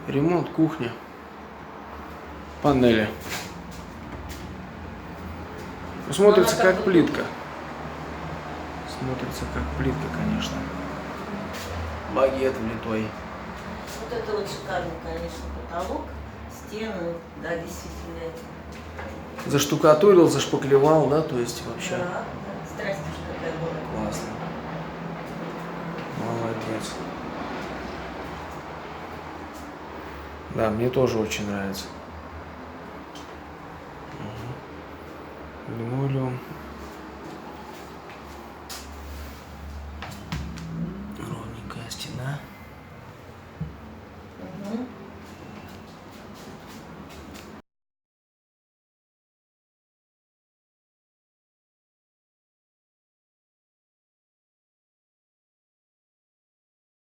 Ремонт кухни. Панели. Смотрится как плитка. Смотрится как плитка, конечно. Багет влитой. Вот это вот шикарный, конечно, потолок, стены, да, действительно. Заштукатурил, зашпаклевал, да, то есть вообще. Да, да. Страсть уж какая была. Классно. Молодец. Да, мне тоже очень нравится. Линолеум.